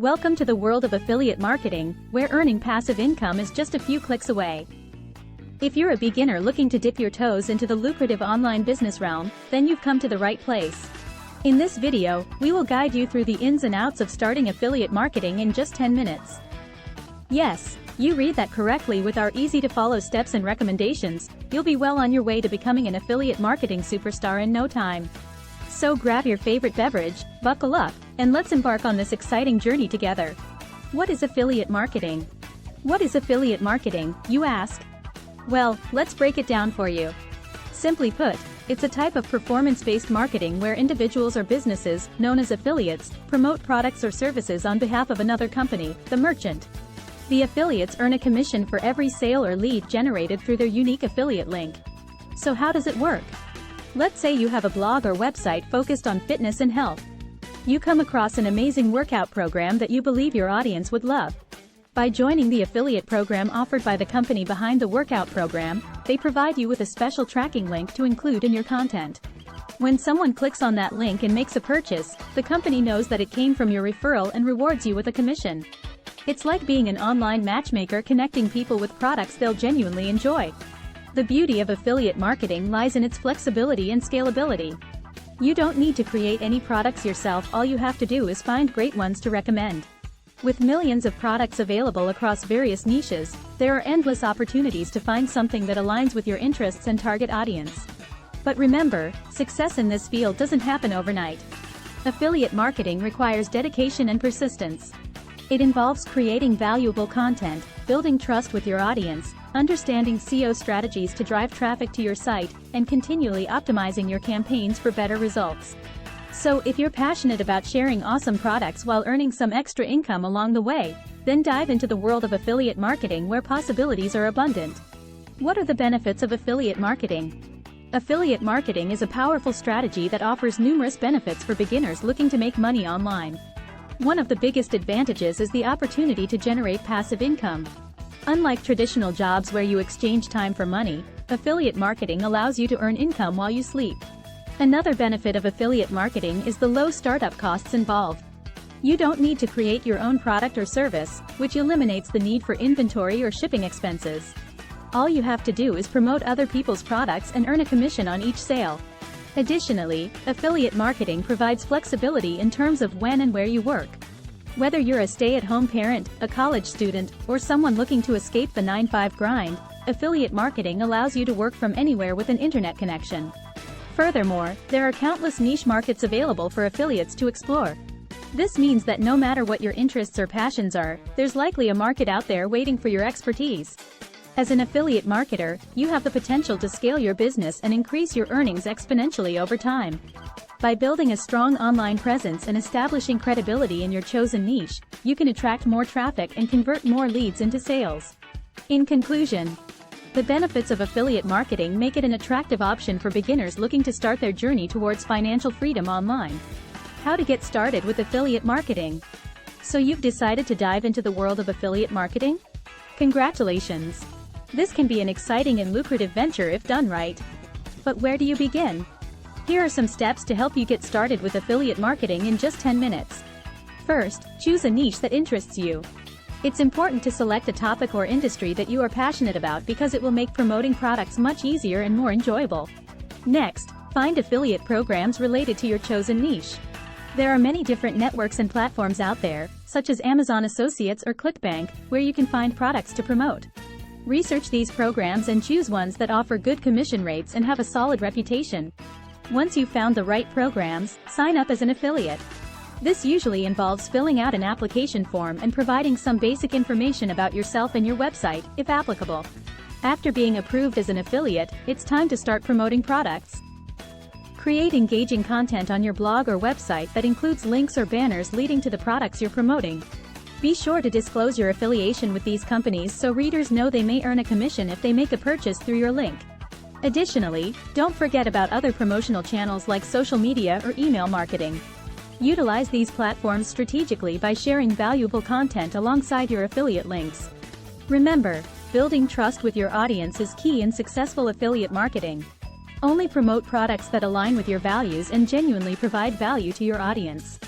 Welcome to the world of affiliate marketing, where earning passive income is just a few clicks away. If you're a beginner looking to dip your toes into the lucrative online business realm, then you've come to the right place. In this video, we will guide you through the ins and outs of starting affiliate marketing in just 10 minutes. Yes, you read that correctly. With our easy-to-follow steps and recommendations, you'll be well on your way to becoming an affiliate marketing superstar in no time. So grab your favorite beverage, buckle up, and let's embark on this exciting journey together. What is affiliate marketing? What is affiliate marketing, you ask? Well, let's break it down for you. Simply put, it's a type of performance-based marketing where individuals or businesses, known as affiliates, promote products or services on behalf of another company, the merchant. The affiliates earn a commission for every sale or lead generated through their unique affiliate link. So how does it work? Let's say you have a blog or website focused on fitness and health. You come across an amazing workout program that you believe your audience would love. By joining the affiliate program offered by the company behind the workout program, they provide you with a special tracking link to include in your content. When someone clicks on that link and makes a purchase, the company knows that it came from your referral and rewards you with a commission. It's like being an online matchmaker connecting people with products they'll genuinely enjoy. The beauty of affiliate marketing lies in its flexibility and scalability. You don't need to create any products yourself. All you have to do is find great ones to recommend. With millions of products available across various niches, there are endless opportunities to find something that aligns with your interests and target audience. But remember, success in this field doesn't happen overnight. Affiliate marketing requires dedication and persistence. It involves creating valuable content, building trust with your audience, understanding SEO strategies to drive traffic to your site, and continually optimizing your campaigns for better results. So if you're passionate about sharing awesome products while earning some extra income along the way, then dive into the world of affiliate marketing where possibilities are abundant. What are the benefits of affiliate marketing? Affiliate marketing is a powerful strategy that offers numerous benefits for beginners looking to make money online. One of the biggest advantages is the opportunity to generate passive income. Unlike traditional jobs where you exchange time for money, affiliate marketing allows you to earn income while you sleep. Another benefit of affiliate marketing is the low startup costs involved. You don't need to create your own product or service, which eliminates the need for inventory or shipping expenses. All you have to do is promote other people's products and earn a commission on each sale. Additionally, affiliate marketing provides flexibility in terms of when and where you work. Whether you're a stay-at-home parent, a college student, or someone looking to escape the 9-to-5 grind, affiliate marketing allows you to work from anywhere with an internet connection. Furthermore, there are countless niche markets available for affiliates to explore. This means that no matter what your interests or passions are, there's likely a market out there waiting for your expertise. As an affiliate marketer, you have the potential to scale your business and increase your earnings exponentially over time. By building a strong online presence and establishing credibility in your chosen niche, you can attract more traffic and convert more leads into sales. In conclusion, the benefits of affiliate marketing make it an attractive option for beginners looking to start their journey towards financial freedom online. How to get started with affiliate marketing? So you've decided to dive into the world of affiliate marketing? Congratulations! This can be an exciting and lucrative venture if done right. But where do you begin? Here are some steps to help you get started with affiliate marketing in just 10 minutes. First, choose a niche that interests you. It's important to select a topic or industry that you are passionate about because it will make promoting products much easier and more enjoyable. Next, find affiliate programs related to your chosen niche. There are many different networks and platforms out there, such as Amazon Associates or ClickBank, where you can find products to promote. Research these programs and choose ones that offer good commission rates and have a solid reputation. Once you've found the right programs, sign up as an affiliate. This usually involves filling out an application form and providing some basic information about yourself and your website, if applicable. After being approved as an affiliate, it's time to start promoting products. Create engaging content on your blog or website that includes links or banners leading to the products you're promoting. Be sure to disclose your affiliation with these companies so readers know they may earn a commission if they make a purchase through your link. Additionally, don't forget about other promotional channels like social media or email marketing. Utilize these platforms strategically by sharing valuable content alongside your affiliate links. Remember, building trust with your audience is key in successful affiliate marketing. Only promote products that align with your values and genuinely provide value to your audience.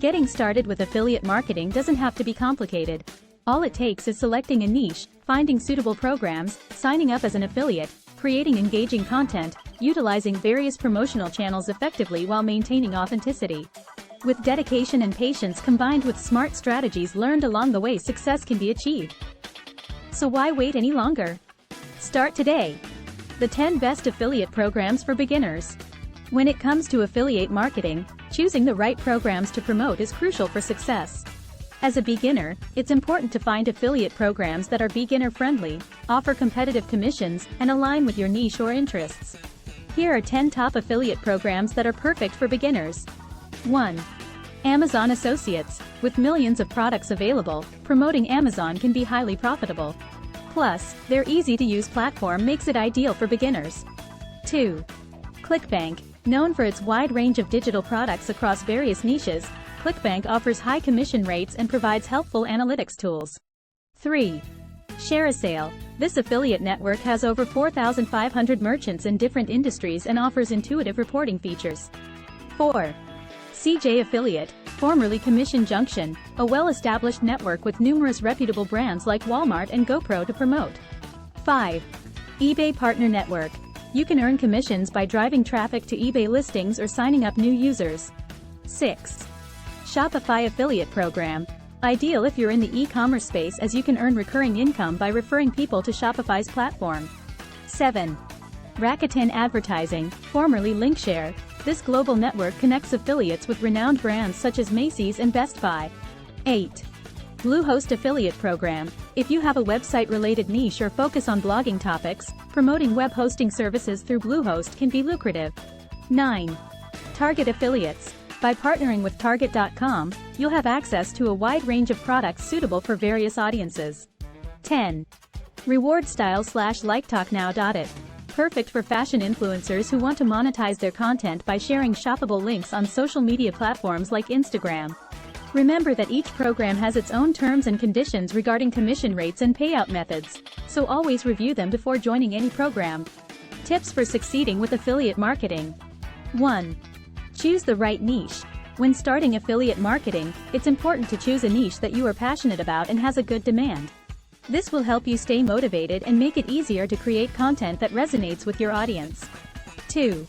Getting started with affiliate marketing doesn't have to be complicated. All it takes is selecting a niche, finding suitable programs, signing up as an affiliate, creating engaging content, utilizing various promotional channels effectively while maintaining authenticity. With dedication and patience combined with smart strategies learned along the way, success can be achieved. So why wait any longer? Start today. The 10 best affiliate programs for beginners. When it comes to affiliate marketing, choosing the right programs to promote is crucial for success. As a beginner, it's important to find affiliate programs that are beginner-friendly, offer competitive commissions, and align with your niche or interests. Here are 10 top affiliate programs that are perfect for beginners. 1. Amazon Associates. With millions of products available, promoting Amazon can be highly profitable. Plus, their easy-to-use platform makes it ideal for beginners. 2. ClickBank. Known for its wide range of digital products across various niches, ClickBank offers high commission rates and provides helpful analytics tools. 3. ShareASale. This affiliate network has over 4,500 merchants in different industries and offers intuitive reporting features. 4. CJ Affiliate, formerly Commission Junction, a well-established network with numerous reputable brands like Walmart and GoPro to promote. 5. eBay Partner Network. You can earn commissions by driving traffic to eBay listings or signing up new users. 6. Shopify Affiliate Program. Ideal if you're in the e-commerce space, as you can earn recurring income by referring people to Shopify's platform. 7. Rakuten Advertising, formerly Linkshare. This global network connects affiliates with renowned brands such as Macy's and Best Buy. 8. Bluehost Affiliate Program. If you have a website-related niche or focus on blogging topics, promoting web hosting services through Bluehost can be lucrative. 9. Target Affiliates. By partnering with Target.com, you'll have access to a wide range of products suitable for various audiences. 10. Reward Style/LikeTalkNow.it. Perfect for fashion influencers who want to monetize their content by sharing shoppable links on social media platforms like Instagram. Remember that each program has its own terms and conditions regarding commission rates and payout methods, so always review them before joining any program. Tips for succeeding with affiliate marketing. 1. Choose the right niche. When starting affiliate marketing, it's important to choose a niche that you are passionate about and has a good demand. This will help you stay motivated and make it easier to create content that resonates with your audience. 2.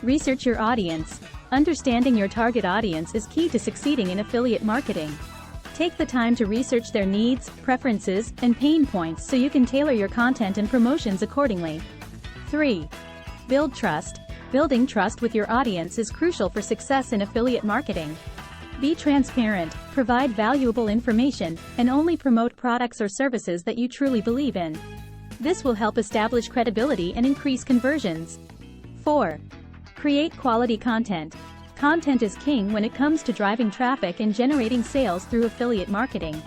Research your audience. Understanding your target audience is key to succeeding in affiliate marketing. Take the time to research their needs, preferences, and pain points so you can tailor your content and promotions accordingly. 3. Build trust. Building trust with your audience is crucial for success in affiliate marketing. Be transparent, provide valuable information, and only promote products or services that you truly believe in. This will help establish credibility and increase conversions. 4. Create quality content. Content is king when it comes to driving traffic and generating sales through affiliate marketing.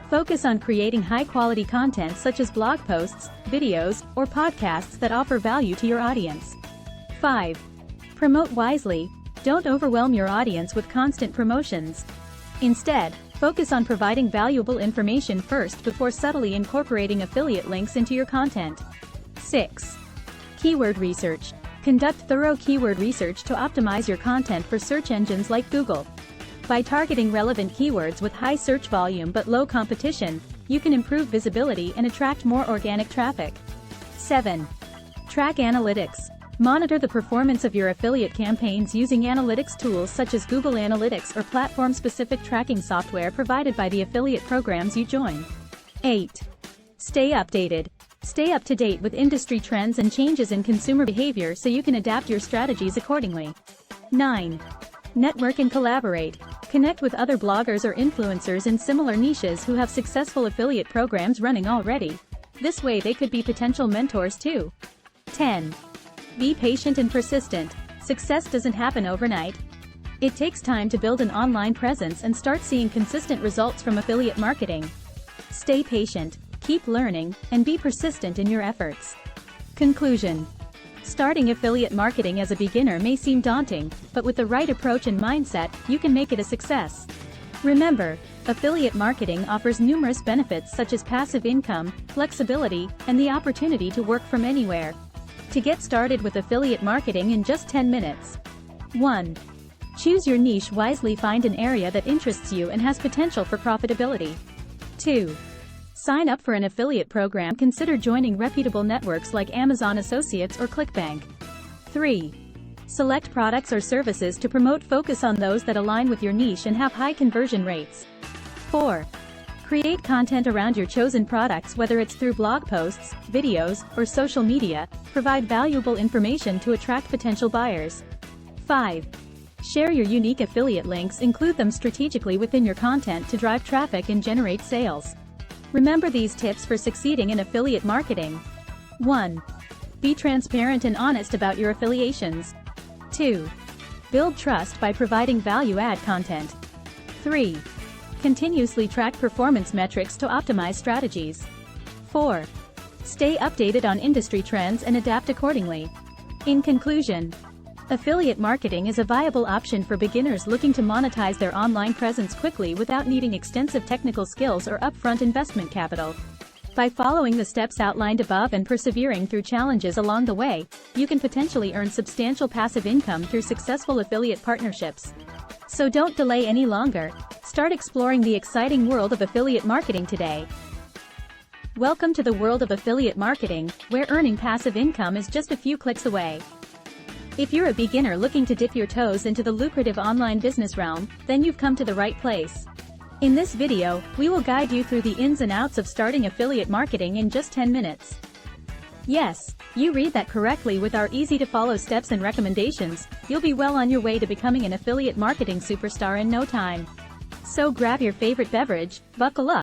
Focus on creating high-quality content such as blog posts, videos, or podcasts that offer value to your audience. 5. Promote wisely. Don't overwhelm your audience with constant promotions. Instead, focus on providing valuable information first before subtly incorporating affiliate links into your content. 6. Keyword research. Conduct thorough keyword research to optimize your content for search engines like Google. By targeting relevant keywords with high search volume but low competition, you can improve visibility and attract more organic traffic. 7. Track analytics. Monitor the performance of your affiliate campaigns using analytics tools such as Google Analytics or platform-specific tracking software provided by the affiliate programs you join. 8. Stay updated. Stay up to date with industry trends and changes in consumer behavior so you can adapt your strategies accordingly. 9. Network and collaborate. Connect with other bloggers or influencers in similar niches who have successful affiliate programs running already. This way they could be potential mentors too. 10. Be patient and persistent. Success doesn't happen overnight. It takes time to build an online presence and start seeing consistent results from affiliate marketing. Stay patient, keep learning, and be persistent in your efforts. Conclusion. Starting affiliate marketing as a beginner may seem daunting, but with the right approach and mindset, you can make it a success. Remember, affiliate marketing offers numerous benefits such as passive income, flexibility, and the opportunity to work from anywhere. To get started with affiliate marketing in just 10 minutes. 1. Choose your niche wisely. Find an area that interests you and has potential for profitability. 2. Sign up for an affiliate program. Consider joining reputable networks like Amazon Associates or ClickBank. 3. Select products or services to promote. Focus on those that align with your niche and have high conversion rates. 4. Create content around your chosen products, whether it's through blog posts, videos, or social media. Provide valuable information to attract potential buyers. 5. Share your unique affiliate links. Include them strategically within your content to drive traffic and generate sales. Remember these tips for succeeding in affiliate marketing. 1. Be transparent and honest about your affiliations. 2. Build trust by providing value-add content. 3. Continuously track performance metrics to optimize strategies. 4. Stay updated on industry trends and adapt accordingly. In conclusion, affiliate marketing is a viable option for beginners looking to monetize their online presence quickly without needing extensive technical skills or upfront investment capital. By following the steps outlined above and persevering through challenges along the way, you can potentially earn substantial passive income through successful affiliate partnerships. So don't delay any longer. Start exploring the exciting world of affiliate marketing today. Welcome to the world of affiliate marketing, where earning passive income is just a few clicks away. If you're a beginner looking to dip your toes into the lucrative online business realm, then you've come to the right place. In this video, we will guide you through the ins and outs of starting affiliate marketing in just 10 minutes. Yes, you read that correctly. With our easy-to-follow steps and recommendations, you'll be well on your way to becoming an affiliate marketing superstar in no time. So grab your favorite beverage, buckle up,